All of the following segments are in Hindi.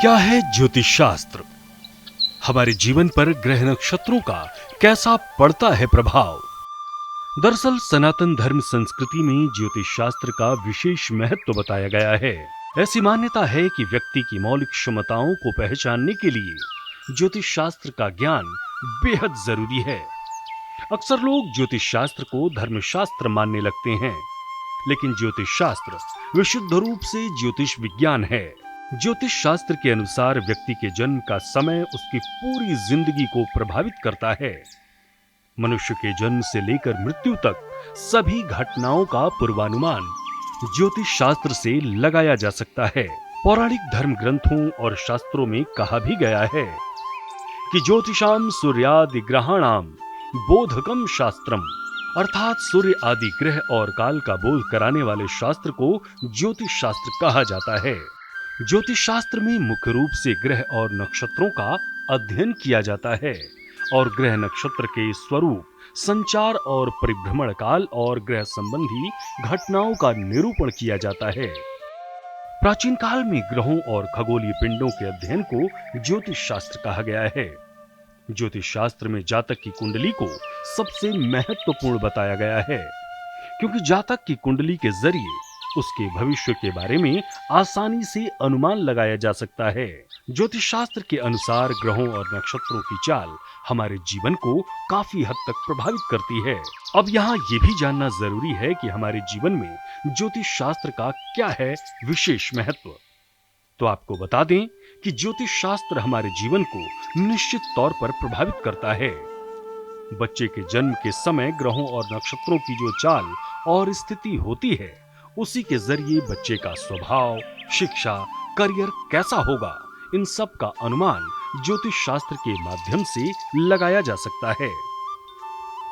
क्या है ज्योतिष शास्त्र? हमारे जीवन पर ग्रह नक्षत्रों का कैसा पड़ता है प्रभाव? दरअसल सनातन धर्म संस्कृति में ज्योतिष शास्त्र का विशेष महत्व बताया गया है। ऐसी मान्यता है कि व्यक्ति की मौलिक क्षमताओं को पहचानने के लिए ज्योतिष शास्त्र का ज्ञान बेहद जरूरी है। अक्सर लोग ज्योतिष शास्त्र को धर्मशास्त्र मानने लगते हैं, लेकिन ज्योतिष शास्त्र विशुद्ध रूप से ज्योतिष विज्ञान है। ज्योतिष शास्त्र के अनुसार व्यक्ति के जन्म का समय उसकी पूरी जिंदगी को प्रभावित करता है। मनुष्य के जन्म से लेकर मृत्यु तक सभी घटनाओं का पूर्वानुमान ज्योतिष शास्त्र से लगाया जा सकता है। पौराणिक धर्म ग्रंथों और शास्त्रों में कहा भी गया है कि ज्योतिषाम सूर्यादि ग्रहाणाम बोधकम शास्त्रम, अर्थात सूर्य आदि ग्रह और काल का बोध कराने वाले शास्त्र को ज्योतिष शास्त्र कहा जाता है। ज्योतिष शास्त्र में मुख्य रूप से ग्रह और नक्षत्रों का अध्ययन किया जाता है और ग्रह नक्षत्र के स्वरूप, संचार और परिभ्रमण काल और ग्रह संबंधी घटनाओं का निरूपण किया जाता है। प्राचीन काल में ग्रहों और खगोलीय पिंडों के अध्ययन को ज्योतिष शास्त्र कहा गया है। ज्योतिष शास्त्र में जातक की कुंडली को सबसे महत्वपूर्ण बताया गया है, क्योंकि जातक की कुंडली के जरिए उसके भविष्य के बारे में आसानी से अनुमान लगाया जा सकता है। ज्योतिष शास्त्र के अनुसार ग्रहों और नक्षत्रों की चाल हमारे जीवन को काफी हद तक प्रभावित करती है। अब यहाँ ये भी जानना जरूरी है कि हमारे जीवन में ज्योतिष शास्त्र का क्या है विशेष महत्व। तो आपको बता दें कि ज्योतिष शास्त्र हमारे जीवन को निश्चित तौर पर प्रभावित करता है। बच्चे के जन्म के समय ग्रहों और नक्षत्रों की जो चाल और स्थिति होती है, उसी के जरिए बच्चे का स्वभाव, शिक्षा, करियर कैसा होगा, इन सब का अनुमान ज्योतिष शास्त्र के माध्यम से लगाया जा सकता है।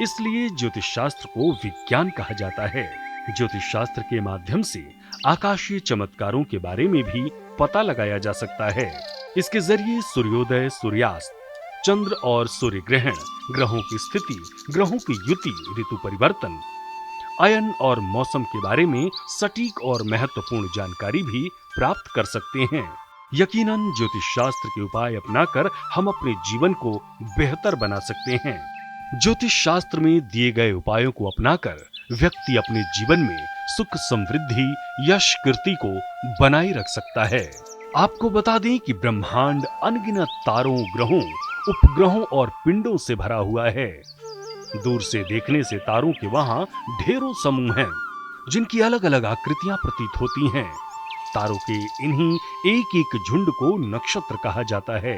इसलिए ज्योतिष शास्त्र को विज्ञान कहा जाता है। ज्योतिष शास्त्र के माध्यम से आकाशीय चमत्कारों के बारे में भी पता लगाया जा सकता है। इसके जरिए सूर्योदय, सूर्यास्त, चंद्र और सूर्य ग्रहण, ग्रहों की स्थिति, ग्रहों की युति, ऋतु परिवर्तन, अयन और मौसम के बारे में सटीक और महत्वपूर्ण जानकारी भी प्राप्त कर सकते हैं। यकीनन ज्योतिष शास्त्र के उपाय अपनाकर हम अपने जीवन को बेहतर बना सकते हैं। ज्योतिष शास्त्र में दिए गए उपायों को अपनाकर व्यक्ति अपने जीवन में सुख, समृद्धि, यश, कीर्ति को बनाए रख सकता है। आपको बता दें कि ब्रह्मांड अनगिनत तारों, ग्रहों, उपग्रहों और पिंडों से भरा हुआ है। दूर से देखने से तारों के वहां ढेरों समूह हैं, जिनकी अलग अलग आकृतियां प्रतीत होती हैं। तारों के इन्हीं एक एक झुंड को नक्षत्र कहा जाता है।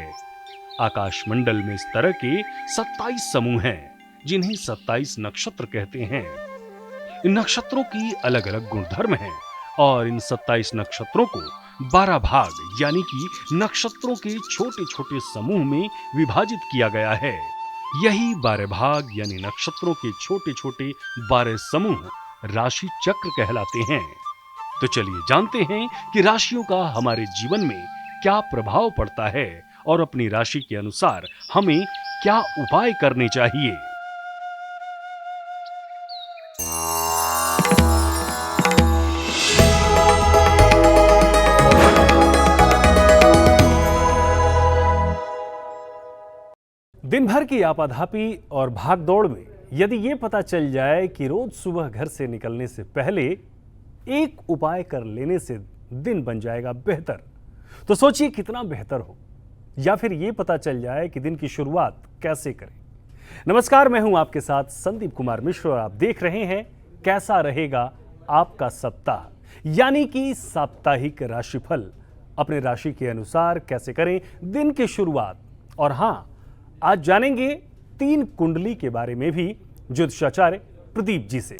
आकाश मंडल में इस तरह के 27 समूह हैं, जिन्हें 27 नक्षत्र कहते हैं। इन नक्षत्रों की अलग अलग गुणधर्म हैं और इन 27 नक्षत्रों को 12 भाग यानी कि नक्षत्रों के छोटे छोटे समूह में विभाजित किया गया है। यही 12 भाग यानी नक्षत्रों के छोटे छोटे 12 समूह राशि चक्र कहलाते हैं। तो चलिए जानते हैं कि राशियों का हमारे जीवन में क्या प्रभाव पड़ता है और अपनी राशि के अनुसार हमें क्या उपाय करने चाहिए। दिन भर की आपाधापी और भागदौड़ में यदि ये पता चल जाए कि रोज सुबह घर से निकलने से पहले एक उपाय कर लेने से दिन बन जाएगा बेहतर, तो सोचिए कितना बेहतर हो। या फिर ये पता चल जाए कि दिन की शुरुआत कैसे करें। नमस्कार, मैं हूं आपके साथ संदीप कुमार मिश्र और आप देख रहे हैं कैसा रहेगा आपका सप्ताह, यानी कि साप्ताहिक राशिफल। अपने राशि के अनुसार कैसे करें दिन की शुरुआत। और हाँ, आज जानेंगे 3 कुंडली के बारे में भी ज्योतिषाचार्य प्रदीप जी से।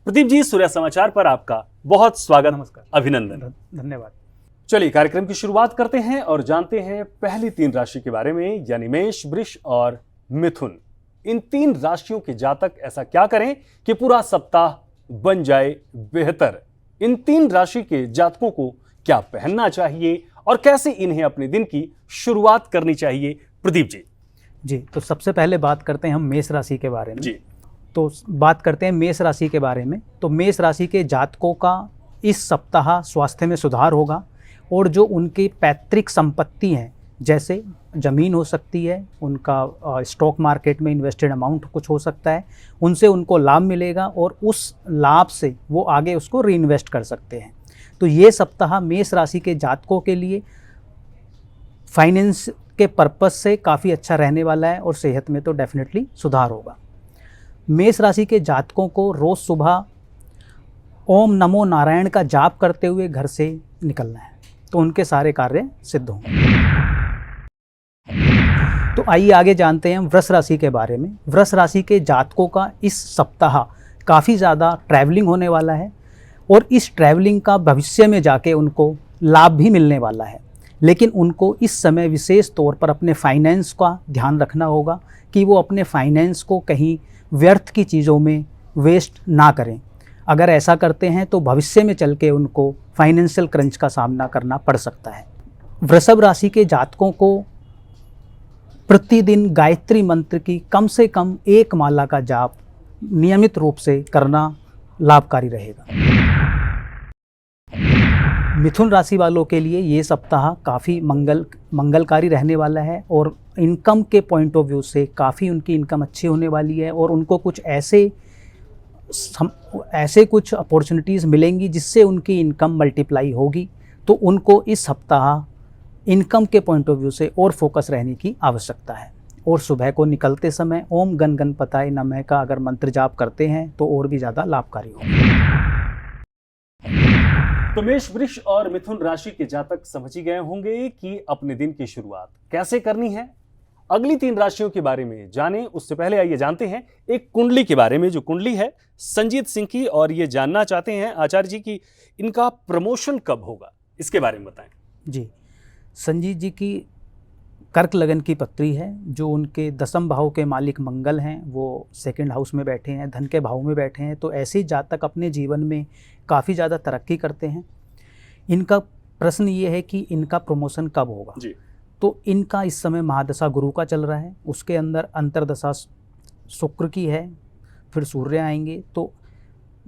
प्रदीप जी, सूर्य समाचार पर आपका बहुत स्वागत। नमस्कार, अभिनंदन, धन्यवाद। चलिए कार्यक्रम की शुरुआत करते हैं और जानते हैं पहली 3 राशि के बारे में, यानी मेष, वृष और मिथुन। इन 3 राशियों के जातक ऐसा क्या करें कि पूरा सप्ताह बन जाए बेहतर। इन 3 राशि के जातकों को क्या पहनना चाहिए और कैसे इन्हें अपने दिन की शुरुआत करनी चाहिए, प्रदीप जी? जी, तो सबसे पहले बात करते हैं हम मेष राशि के बारे में। जी। तो बात करते हैं मेष राशि के बारे में। तो मेष राशि के जातकों का इस सप्ताह स्वास्थ्य में सुधार होगा और जो उनकी पैतृक संपत्ति है, जैसे ज़मीन हो सकती है, उनका स्टॉक मार्केट में इन्वेस्टेड अमाउंट कुछ हो सकता है, उनसे उनको लाभ मिलेगा और उस लाभ से वो आगे उसको रीइन्वेस्ट कर सकते हैं। तो ये सप्ताह मेष राशि के जातकों के लिए फाइनेंस के पर्पस से काफ़ी अच्छा रहने वाला है और सेहत में तो डेफिनेटली सुधार होगा। मेष राशि के जातकों को रोज़ सुबह ओम नमो नारायण का जाप करते हुए घर से निकलना है, तो उनके सारे कार्य सिद्ध होंगे। तो आइए आगे जानते हैं वृष राशि के बारे में। वृष राशि के जातकों का इस सप्ताह काफ़ी ज़्यादा ट्रैवलिंग होने वाला है और इस ट्रैवलिंग का भविष्य में जाके उनको लाभ भी मिलने वाला है, लेकिन उनको इस समय विशेष तौर पर अपने फाइनेंस का ध्यान रखना होगा कि वो अपने फाइनेंस को कहीं व्यर्थ की चीज़ों में वेस्ट ना करें। अगर ऐसा करते हैं तो भविष्य में चल के उनको फाइनेंशियल क्रंच का सामना करना पड़ सकता है। वृषभ राशि के जातकों को प्रतिदिन गायत्री मंत्र की कम से कम 1 माला का जाप नियमित रूप से करना लाभकारी रहेगा। मिथुन राशि वालों के लिए ये सप्ताह काफ़ी मंगलकारी रहने वाला है और इनकम के पॉइंट ऑफ व्यू से काफ़ी उनकी इनकम अच्छी होने वाली है और उनको कुछ ऐसे कुछ अपॉर्चुनिटीज़ मिलेंगी जिससे उनकी इनकम मल्टीप्लाई होगी। तो उनको इस सप्ताह इनकम के पॉइंट ऑफ व्यू से और फोकस रहने की आवश्यकता है और सुबह को निकलते समय ओम गण गणपताय नमः का अगर मंत्र जाप करते हैं तो और भी ज़्यादा लाभकारी होगा। तो मेष, वृष और मिथुन राशि के जातक समझ ही गए होंगे कि अपने दिन की शुरुआत कैसे करनी है। अगली 3 राशियों के बारे में जानें उससे पहले आइए जानते हैं एक कुंडली के बारे में। जो कुंडली है संजीत सिंह की और ये जानना चाहते हैं आचार्य जी की इनका प्रमोशन कब होगा, इसके बारे में बताएं। जी, संजीत जी की कर्क लगन की पत्री है। जो उनके 10वें भाव के मालिक मंगल हैं वो 2nd हाउस में बैठे हैं, धन के भाव में बैठे हैं। तो ऐसे जातक अपने जीवन में काफ़ी ज़्यादा तरक्की करते हैं। इनका प्रश्न ये है कि इनका प्रमोशन कब होगा जी। तो इनका इस समय महादशा गुरु का चल रहा है, उसके अंदर अंतरदशा शुक्र की है, फिर सूर्य आएंगे। तो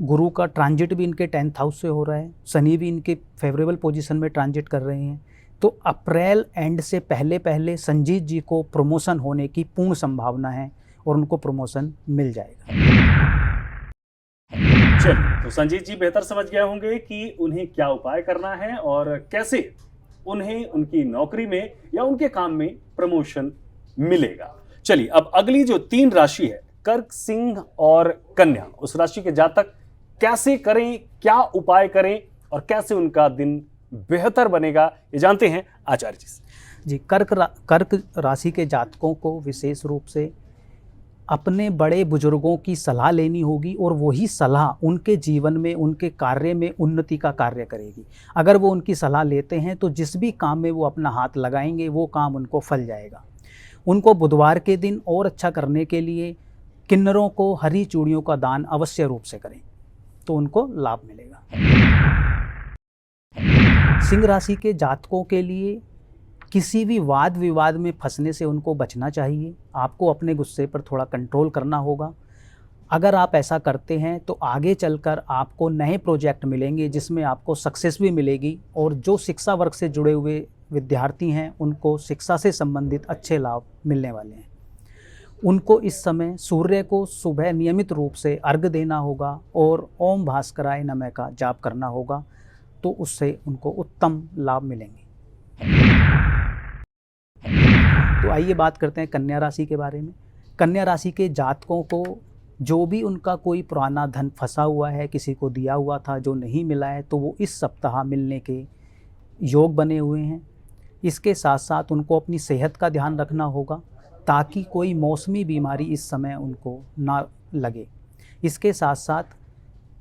गुरु का ट्रांजिट भी इनके 10th हाउस से हो रहा है, शनि भी इनके फेवरेबल पोजीशन में ट्रांजिट कर रहे हैं। तो अप्रैल एंड से पहले संजीत जी को प्रमोशन होने की पूर्ण संभावना है और उनको प्रमोशन मिल जाएगा। चलिए, तो संजीत जी बेहतर समझ गए होंगे कि उन्हें क्या उपाय करना है और कैसे उन्हें उनकी नौकरी में या उनके काम में प्रमोशन मिलेगा। चलिए, अब अगली जो 3 राशि है कर्क, सिंह और कन्या, उस राशि के जातक कैसे करें, क्या उपाय करें और कैसे उनका दिन बेहतर बनेगा, ये जानते हैं आचार्य जी से। जी, कर्क राशि के जातकों को विशेष रूप से अपने बड़े बुजुर्गों की सलाह लेनी होगी और वही सलाह उनके जीवन में, उनके कार्य में उन्नति का कार्य करेगी। अगर वो उनकी सलाह लेते हैं तो जिस भी काम में वो अपना हाथ लगाएंगे वो काम उनको फल जाएगा। उनको बुधवार के दिन और अच्छा करने के लिए किन्नरों को हरी चूड़ियों का दान अवश्य रूप से करें, तो उनको लाभ मिलेगा। सिंह राशि के जातकों के लिए किसी भी वाद विवाद में फंसने से उनको बचना चाहिए। आपको अपने गुस्से पर थोड़ा कंट्रोल करना होगा। अगर आप ऐसा करते हैं तो आगे चलकर आपको नए प्रोजेक्ट मिलेंगे जिसमें आपको सक्सेस भी मिलेगी और जो शिक्षा वर्ग से जुड़े हुए विद्यार्थी हैं उनको शिक्षा से संबंधित अच्छे लाभ मिलने वाले हैं। उनको इस समय सूर्य को सुबह नियमित रूप से अर्घ्य देना होगा और ओम भास्कराय नमः का जाप करना होगा, तो उससे उनको उत्तम लाभ मिलेंगे। तो आइए बात करते हैं कन्या राशि के बारे में। कन्या राशि के जातकों को जो भी उनका कोई पुराना धन फंसा हुआ है, किसी को दिया हुआ था जो नहीं मिला है, तो वो इस सप्ताह मिलने के योग बने हुए हैं। इसके साथ साथ उनको अपनी सेहत का ध्यान रखना होगा ताकि कोई मौसमी बीमारी इस समय उनको ना लगे। इसके साथ साथ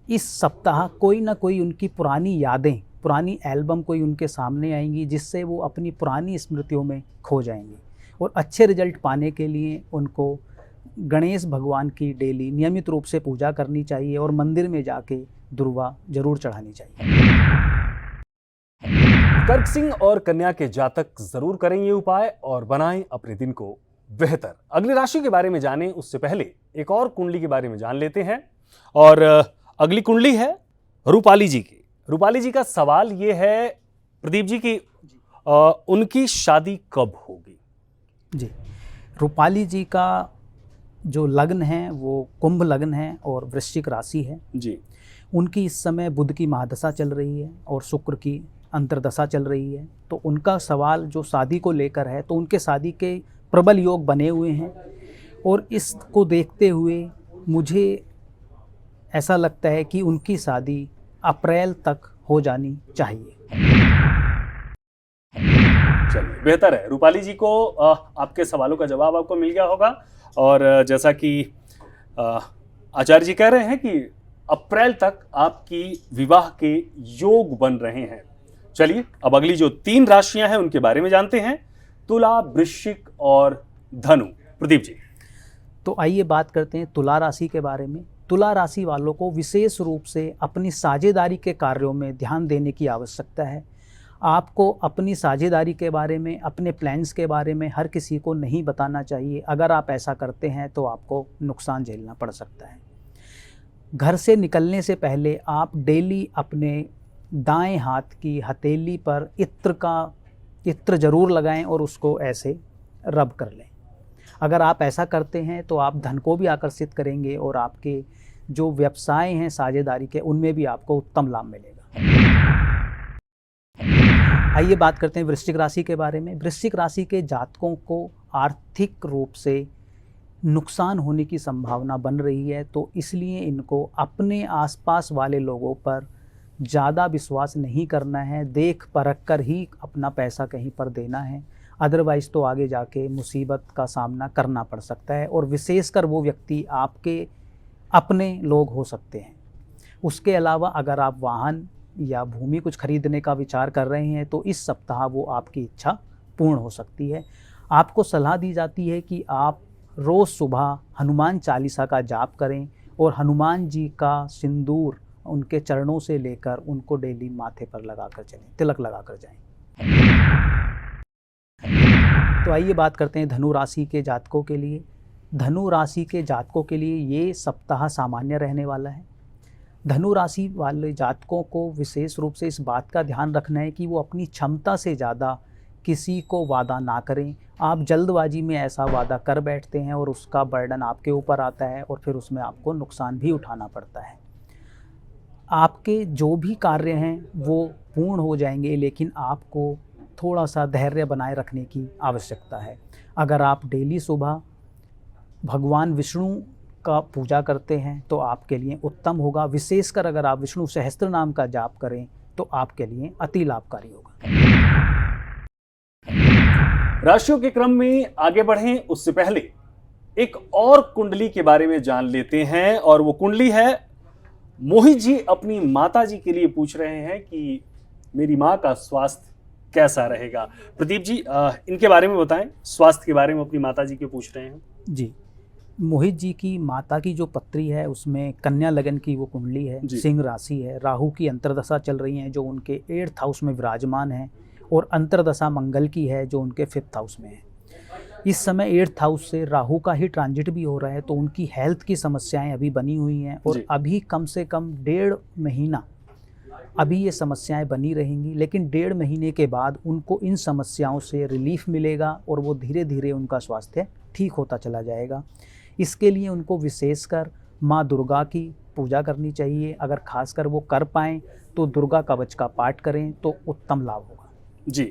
इस सप्ताह कोई ना कोई उनकी पुरानी यादें, पुरानी एल्बम कोई उनके सामने आएंगी जिससे वो अपनी पुरानी स्मृतियों में खो जाएंगे। और अच्छे रिजल्ट पाने के लिए उनको गणेश भगवान की डेली नियमित रूप से पूजा करनी चाहिए और मंदिर में जाके दुर्वा जरूर चढ़ानी चाहिए। कर्क, सिंह और कन्या के जातक जरूर करें ये उपाय और बनाएं अपने दिन को बेहतर। अगली राशि के बारे में जानें उससे पहले एक और कुंडली के बारे में जान लेते हैं। और अगली कुंडली है रूपाली जी की। रूपाली जी का सवाल ये है प्रदीप जी की उनकी शादी कब होगी? जी, रूपाली जी का जो लग्न है वो कुंभ लग्न है और वृश्चिक राशि है जी। उनकी इस समय बुध की महादशा चल रही है और शुक्र की अंतर्दशा चल रही है। तो उनका सवाल जो शादी को लेकर है, तो उनके शादी के प्रबल योग बने हुए हैं और इसको देखते हुए मुझे ऐसा लगता है कि उनकी शादी अप्रैल तक हो जानी चाहिए। चलिए, बेहतर है। रूपाली जी को आपके सवालों का जवाब आपको मिल गया होगा। और जैसा कि आचार्य जी कह रहे हैं कि अप्रैल तक आपकी विवाह के योग बन रहे हैं। चलिए, अब अगली जो 3 राशियां हैं उनके बारे में जानते हैं, तुला, वृश्चिक और धनु। प्रदीप जी। तो आइए बात करते हैं तुला राशि के बारे में। तुला राशि वालों को विशेष रूप से अपनी साझेदारी के कार्यों में ध्यान देने की आवश्यकता है। आपको अपनी साझेदारी के बारे में, अपने प्लान्स के बारे में हर किसी को नहीं बताना चाहिए। अगर आप ऐसा करते हैं तो आपको नुकसान झेलना पड़ सकता है। घर से निकलने से पहले आप डेली अपने दाएं हाथ की हथेली पर इत्र जरूर लगाएं और उसको ऐसे रब कर लें। अगर आप ऐसा करते हैं तो आप धन को भी आकर्षित करेंगे और आपके जो व्यवसाय हैं साझेदारी के, उनमें भी आपको उत्तम लाभ मिलेगा। आइए बात करते हैं वृश्चिक राशि के बारे में। वृश्चिक राशि के जातकों को आर्थिक रूप से नुकसान होने की संभावना बन रही है, तो इसलिए इनको अपने आसपास वाले लोगों पर ज़्यादा विश्वास नहीं करना है। देख परख कर ही अपना पैसा कहीं पर देना है, अदरवाइज़ तो आगे जाके मुसीबत का सामना करना पड़ सकता है और विशेषकर वो व्यक्ति आपके अपने लोग हो सकते हैं। उसके अलावा अगर आप वाहन या भूमि कुछ खरीदने का विचार कर रहे हैं तो इस सप्ताह वो आपकी इच्छा पूर्ण हो सकती है। आपको सलाह दी जाती है कि आप रोज़ सुबह हनुमान चालीसा का जाप करें और हनुमान जी का सिंदूर उनके चरणों से लेकर उनको डेली माथे पर लगाकर चलें, तिलक लगाकर जाएं। तो आइए बात करते हैं धनु राशि के जातकों के लिए। धनु राशि के जातकों के लिए ये सप्ताह सामान्य रहने वाला है। धनु राशि वाले जातकों को विशेष रूप से इस बात का ध्यान रखना है कि वो अपनी क्षमता से ज़्यादा किसी को वादा ना करें। आप जल्दबाजी में ऐसा वादा कर बैठते हैं और उसका बर्डन आपके ऊपर आता है और फिर उसमें आपको नुकसान भी उठाना पड़ता है। आपके जो भी कार्य हैं वो पूर्ण हो जाएंगे, लेकिन आपको थोड़ा सा धैर्य बनाए रखने की आवश्यकता है। अगर आप डेली सुबह भगवान विष्णु का पूजा करते हैं तो आपके लिए उत्तम होगा। विशेषकर अगर आप विष्णु सहस्त्र नाम का जाप करें तो आपके लिए अति लाभकारी होगा। राशियों के क्रम में आगे बढ़ें उससे पहले एक और कुंडली के बारे में जान लेते हैं, और वो कुंडली है मोहित जी अपनी माता जी के लिए पूछ रहे हैं कि मेरी माँ का स्वास्थ्य कैसा रहेगा। प्रदीप जी इनके बारे में बताएं, स्वास्थ्य के बारे में अपनी माता जी के पूछ रहे हैं। जी, मोहित जी की माता की जो पत्री है उसमें कन्या लगन की वो कुंडली है, सिंह राशि है, राहु की अंतर्दशा चल रही है जो उनके 8th हाउस में विराजमान है और अंतर्दशा मंगल की है जो उनके 5th हाउस में है। इस समय 8th हाउस से राहु का ही ट्रांजिट भी हो रहा है, तो उनकी हेल्थ की समस्याएं अभी बनी हुई हैं और अभी कम से कम 1.5 महीना अभी ये समस्याएं बनी रहेंगी, लेकिन 1.5 महीने के बाद उनको इन समस्याओं से रिलीफ मिलेगा और वो धीरे धीरे उनका स्वास्थ्य ठीक होता चला जाएगा। इसके लिए उनको विशेषकर माँ दुर्गा की पूजा करनी चाहिए। अगर खासकर वो कर पाएँ तो दुर्गा कवच का पाठ करें तो उत्तम लाभ होगा। जी,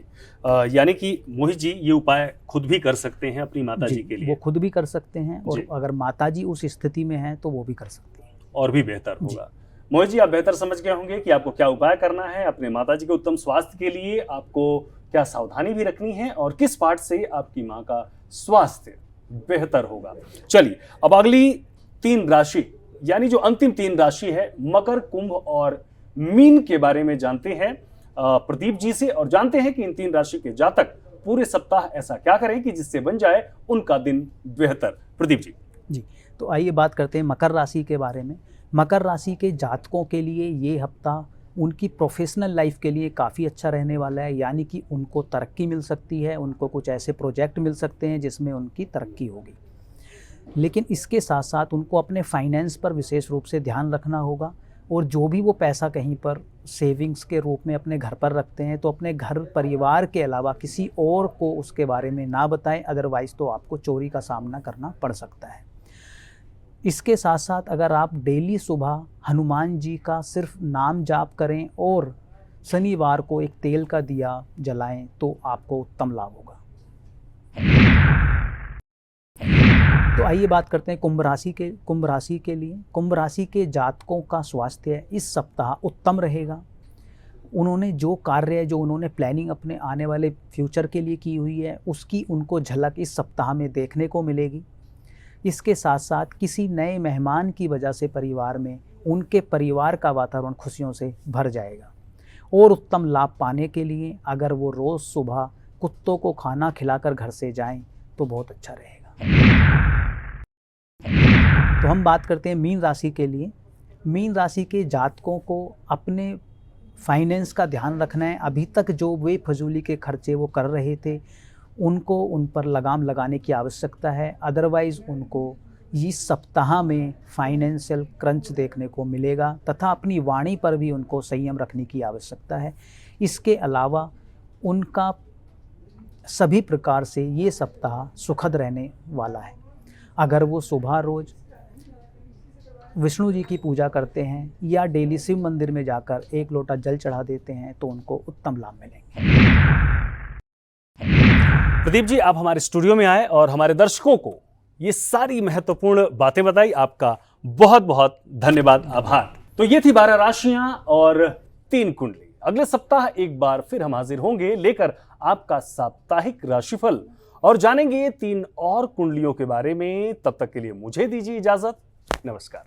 यानी कि मोहित जी ये उपाय खुद भी कर सकते हैं अपनी माता जी के लिए। वो खुद भी कर सकते हैं और अगर माता जी उस स्थिति में हैं तो वो भी कर सकती हैं और भी बेहतर होगा। मोहित जी, आप बेहतर समझ गए होंगे कि आपको क्या उपाय करना है अपने माता जी के उत्तम स्वास्थ्य के लिए, आपको क्या सावधानी भी रखनी है और किस पार्ट से आपकी माँ का स्वास्थ्य बेहतर होगा। चलिए, अब अगली 3 राशि यानी जो अंतिम 3 राशि है मकर, कुंभ और मीन के बारे में जानते हैं प्रदीप जी से, और जानते हैं कि इन 3 राशि के जातक पूरे सप्ताह ऐसा क्या करें कि जिससे बन जाए उनका दिन बेहतर। प्रदीप जी। जी, तो आइए बात करते हैं मकर राशि के बारे में। मकर राशि के जातकों के लिए ये हफ्ता उनकी प्रोफेशनल लाइफ के लिए काफ़ी अच्छा रहने वाला है, यानी कि उनको तरक्की मिल सकती है, उनको कुछ ऐसे प्रोजेक्ट मिल सकते हैं जिसमें उनकी तरक्की होगी। लेकिन इसके साथ साथ उनको अपने फाइनेंस पर विशेष रूप से ध्यान रखना होगा, और जो भी वो पैसा कहीं पर सेविंग्स के रूप में अपने घर पर रखते हैं तो अपने घर परिवार के अलावा किसी और को उसके बारे में ना बताएं, अदरवाइज़ तो आपको चोरी का सामना करना पड़ सकता है। इसके साथ साथ अगर आप डेली सुबह हनुमान जी का सिर्फ नाम जाप करें और शनिवार को एक तेल का दिया जलाएं तो आपको उत्तम लाभ होगा। तो आइए बात करते हैं कुंभ राशि के लिए। कुंभ राशि के जातकों का स्वास्थ्य इस सप्ताह उत्तम रहेगा। उन्होंने जो कार्य, जो उन्होंने प्लानिंग अपने आने वाले फ्यूचर के लिए की हुई है, उसकी उनको झलक इस सप्ताह में देखने को मिलेगी। इसके साथ साथ किसी नए मेहमान की वजह से परिवार में उनके परिवार का वातावरण खुशियों से भर जाएगा। और उत्तम लाभ पाने के लिए अगर वो रोज़ सुबह कुत्तों को खाना खिलाकर घर से जाएं तो बहुत अच्छा रहेगा। तो हम बात करते हैं मीन राशि के लिए। मीन राशि के जातकों को अपने फाइनेंस का ध्यान रखना है। अभी तक जो वे फजूली के खर्चे वो कर रहे थे, उनको उन पर लगाम लगाने की आवश्यकता है, अदरवाइज़ उनको इस सप्ताह में फाइनेंशियल क्रंच देखने को मिलेगा तथा अपनी वाणी पर भी उनको संयम रखने की आवश्यकता है। इसके अलावा उनका सभी प्रकार से ये सप्ताह सुखद रहने वाला है। अगर वो सुबह रोज़ विष्णु जी की पूजा करते हैं या डेली शिव मंदिर में जाकर एक लोटा जल चढ़ा देते हैं तो उनको उत्तम लाभ मिलेंगे। प्रदीप जी, आप हमारे स्टूडियो में आए और हमारे दर्शकों को ये सारी महत्वपूर्ण बातें बताई, आपका बहुत बहुत धन्यवाद, आभार। तो ये थी 12 राशियां और 3 कुंडली। अगले सप्ताह एक बार फिर हम हाजिर होंगे लेकर आपका साप्ताहिक राशिफल और जानेंगे 3 और कुंडलियों के बारे में। तब तक के लिए मुझे दीजिए इजाजत। नमस्कार।